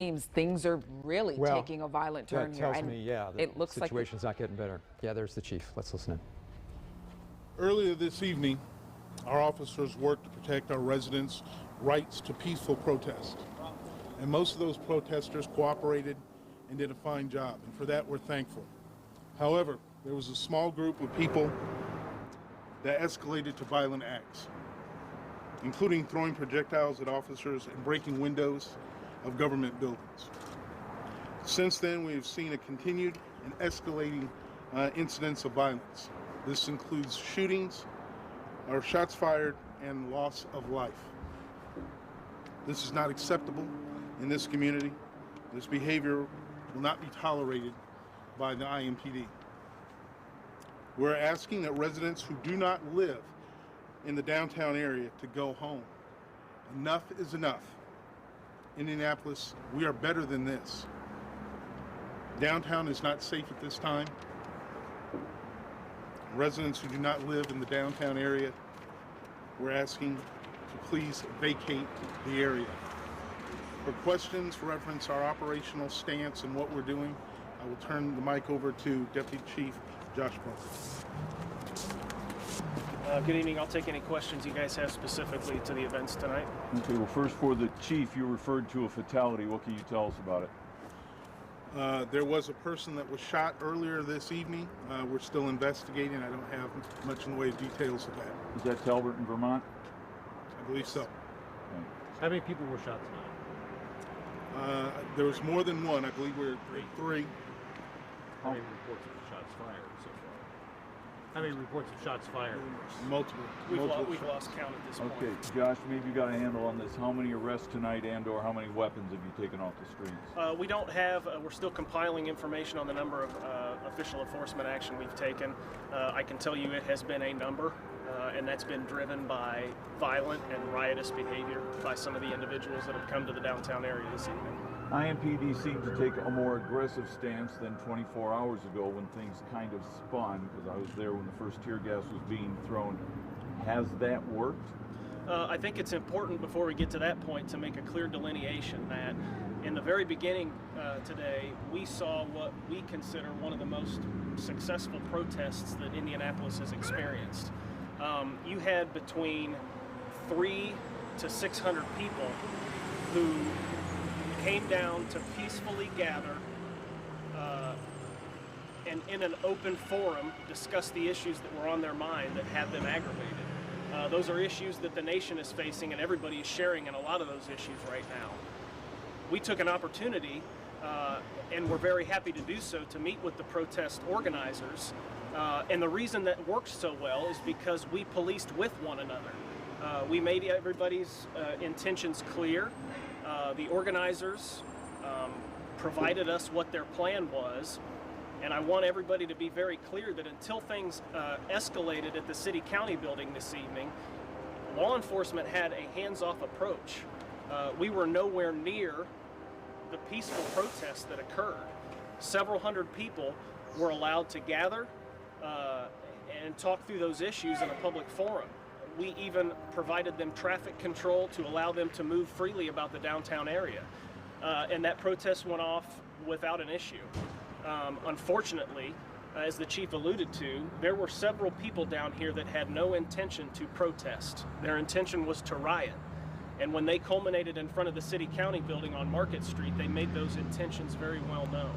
seems things are really taking a violent turn that here. tells me, yeah, the it looks situation's not getting better. Yeah, there's the chief. Let's listen in. Earlier this evening, our officers worked to protect our residents' rights to peaceful protest. And most of those protesters cooperated and did a fine job, and for that we're thankful. However, there was a small group of people that escalated to violent acts, including throwing projectiles at officers and breaking windows of government buildings. Since then, we have seen a continued and escalating incidents of violence. This includes shootings, or shots fired, and loss of life. This is not acceptable in this community. This behavior will not be tolerated by the IMPD. We're asking that residents who do not live in the downtown area to go home. Enough is enough. Indianapolis, we are better than this. Downtown is not safe at this time. Residents who do not live in the downtown area, we're asking to please vacate the area. For questions, reference our operational stance and what we're doing, I will turn the mic over to Deputy Chief Josh Parker. Good evening. I'll take any questions you guys have specifically to the events tonight. Okay, well, first for the chief, you referred to a fatality. What can you tell us about it? There was a person that was shot earlier this evening. We're still investigating. I don't have much in the way of details of that. Is that Talbot in Vermont? I believe so. Okay. How many people were shot tonight? There was more than one. I believe we're three. How many reports of shots fired so far? How many reports of shots fired? Multiple. We've lost count at this point. Okay, Josh, maybe you got a handle on this. How many arrests tonight and/or how many weapons have you taken off the streets? We don't have, we're still compiling information on the number of official enforcement action we've taken. I can tell you it has been a number, and that's been driven by violent and riotous behavior by some of the individuals that have come to the downtown area this evening. IMPD seemed to take a more aggressive stance than 24 hours ago when things kind of spun, because I was there when the first tear gas was being thrown. Has that worked? I think it's important before we get to that point to make a clear delineation that in the very beginning today, we saw what we consider one of the most successful protests that Indianapolis has experienced. You had between 300 to 600 people who came down to peacefully gather and in an open forum discuss the issues that were on their mind that had them aggravated. Those are issues that the nation is facing, and everybody is sharing in a lot of those issues right now. We took an opportunity, and we're very happy to do so, to meet with the protest organizers. And the reason that worked so well is because we policed with one another. We made everybody's intentions clear. The organizers provided us what their plan was, and I want everybody to be very clear that until things escalated at the city-county building this evening, law enforcement had a hands-off approach. We were nowhere near the peaceful protests that occurred. Several hundred people were allowed to gather and talk through those issues in a public forum. We even provided them traffic control to allow them to move freely about the downtown area. And that protest went off without an issue. Unfortunately, as the chief alluded to, there were several people down here that had no intention to protest. Their intention was to riot. And when they culminated in front of the city-county building on Market Street, they made those intentions very well known.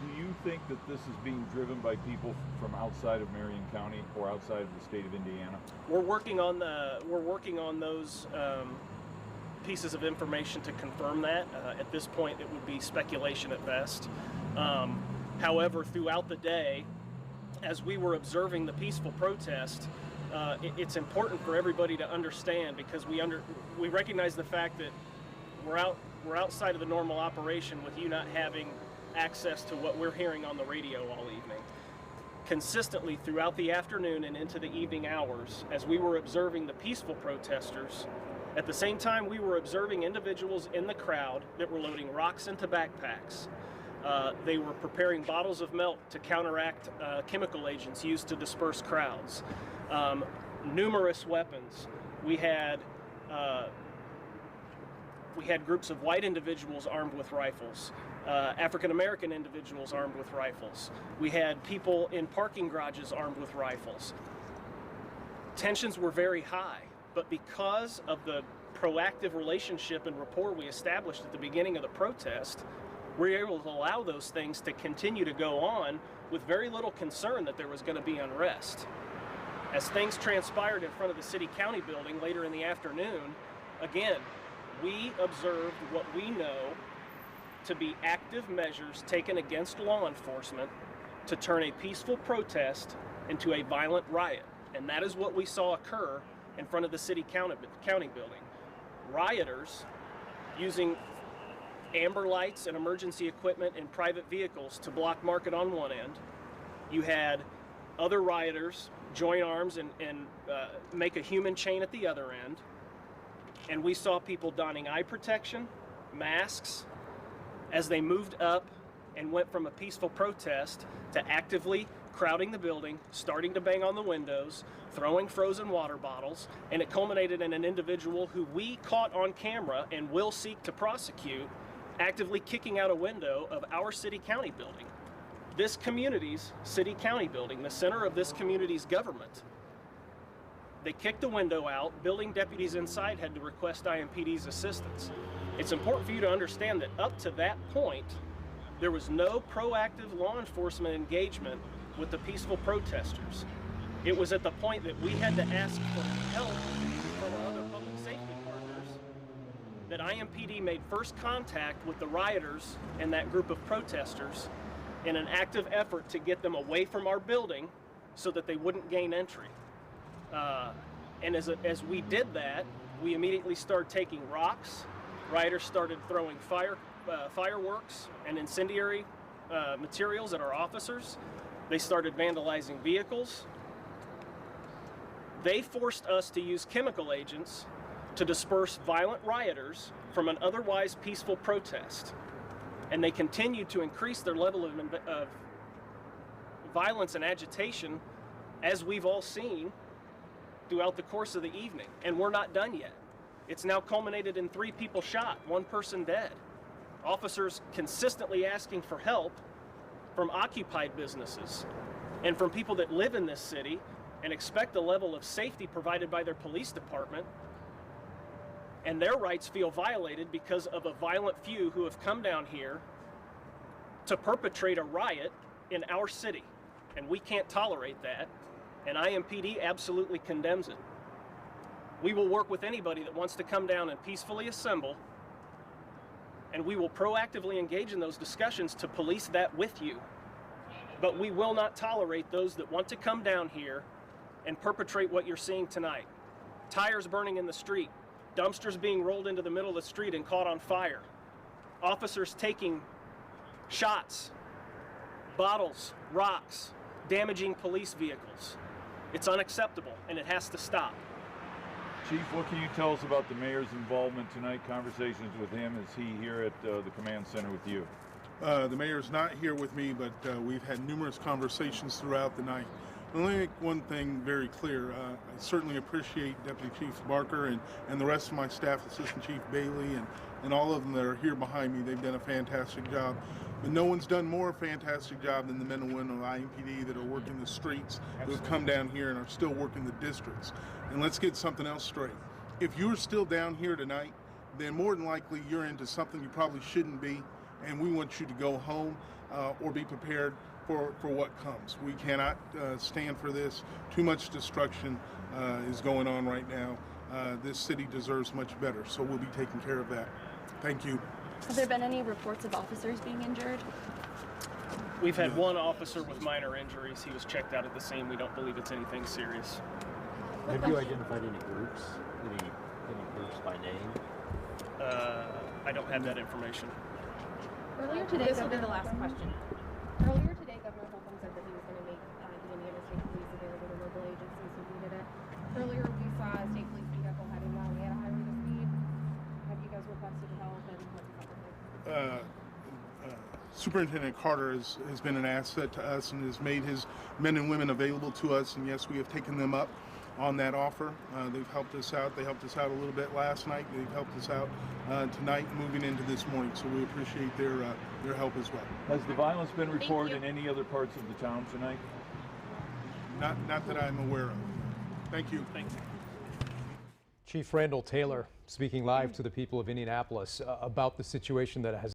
Do you think that this is being driven by people from outside of Marion County or outside of the state of Indiana? We're working on those pieces of information to confirm that. At this point, it would be speculation at best. However, throughout the day, as we were observing the peaceful protest, it's important for everybody to understand, because we recognize the fact that we're outside of the normal operation with you not having access to what we're hearing on the radio all evening. Consistently throughout the afternoon and into the evening hours, as we were observing the peaceful protesters, at the same time we were observing individuals in the crowd that were loading rocks into backpacks. They were preparing bottles of milk to counteract chemical agents used to disperse crowds. Numerous weapons. We had We had groups of white individuals armed with rifles, African-American individuals armed with rifles. We had people in parking garages armed with rifles. Tensions were very high, but because of the proactive relationship and rapport we established at the beginning of the protest, we were able to allow those things to continue to go on with very little concern that there was going to be unrest. As things transpired in front of the city-county building later in the afternoon, again, we observed what we know to be active measures taken against law enforcement to turn a peaceful protest into a violent riot. And that is what we saw occur in front of the city-county building. Rioters using amber lights and emergency equipment in private vehicles to block Market on one end. You had other rioters join arms and make a human chain at the other end. And we saw people donning eye protection, masks, as they moved up and went from a peaceful protest to actively crowding the building, starting to bang on the windows, throwing frozen water bottles, and it culminated in an individual who we caught on camera and will seek to prosecute, actively kicking out a window of our city-county building. This community's city-county building, the center of this community's government. They kicked the window out. Building deputies inside had to request IMPD's assistance. It's important for you to understand that up to that point, there was no proactive law enforcement engagement with the peaceful protesters. It was at the point that we had to ask for help from our other public safety partners that IMPD made first contact with the rioters and that group of protesters in an active effort to get them away from our building so that they wouldn't gain entry. And as we did that, we immediately started taking rocks. Rioters started throwing fireworks and incendiary materials at our officers. They started vandalizing vehicles. They forced us to use chemical agents to disperse violent rioters from an otherwise peaceful protest. And they continued to increase their level of violence and agitation, as we've all seen throughout the course of the evening. And we're not done yet. It's now culminated in 3 people shot, 1 person dead. Officers consistently asking for help from occupied businesses and from people that live in this city and expect the level of safety provided by their police department, and their rights feel violated because of a violent few who have come down here to perpetrate a riot in our city. And we can't tolerate that, and IMPD absolutely condemns it. We will work with anybody that wants to come down and peacefully assemble, and we will proactively engage in those discussions to police that with you. But we will not tolerate those that want to come down here and perpetrate what you're seeing tonight. Tires burning in the street, dumpsters being rolled into the middle of the street and caught on fire, officers taking shots, bottles, rocks, damaging police vehicles. It's unacceptable, and it has to stop. Chief, what can you tell us about the mayor's involvement tonight, conversations with him? Is he here at the command center with you? The mayor's not here with me, but we've had numerous conversations throughout the night. Let me make one thing very clear. I certainly appreciate Deputy Chief Barker and the rest of my staff, Assistant Chief Bailey, and all of them that are here behind me. They've done a fantastic job. But no one's done more fantastic job than the men and women of IMPD that are working the streets, who have come down here and are still working the districts. And let's get something else straight. If you're still down here tonight, then more than likely you're into something you probably shouldn't be, and we want you to go home or be prepared for what comes. We cannot stand for this. Too much destruction is going on right now. This city deserves much better, so we'll be taking care of that. Thank you. Have there been any reports of officers being injured? We've had 1 officer with minor injuries. He was checked out at the scene. We don't believe it's anything serious. Have you identified any groups? Any groups by name? I don't have that information. Earlier today, This will be the last question. Earlier today, Governor Holcomb said that he was going to make the Indiana State Police available to local agencies who needed it. Earlier, we saw a state police vehicle heading down at a high rate of speed. Have you guys requested help, and what does that look like? Superintendent Carter has been an asset to us and has made his men and women available to us, and yes, we have taken them up. on that offer. They've helped us out. They helped us out a little bit last night. They've helped us out tonight, moving into this morning. So we appreciate their help as well. Has the violence been reported in any other parts of the town tonight? Not that I'm aware of. Thank you. Thank you. Chief Randall Taylor speaking live to the people of Indianapolis about the situation that has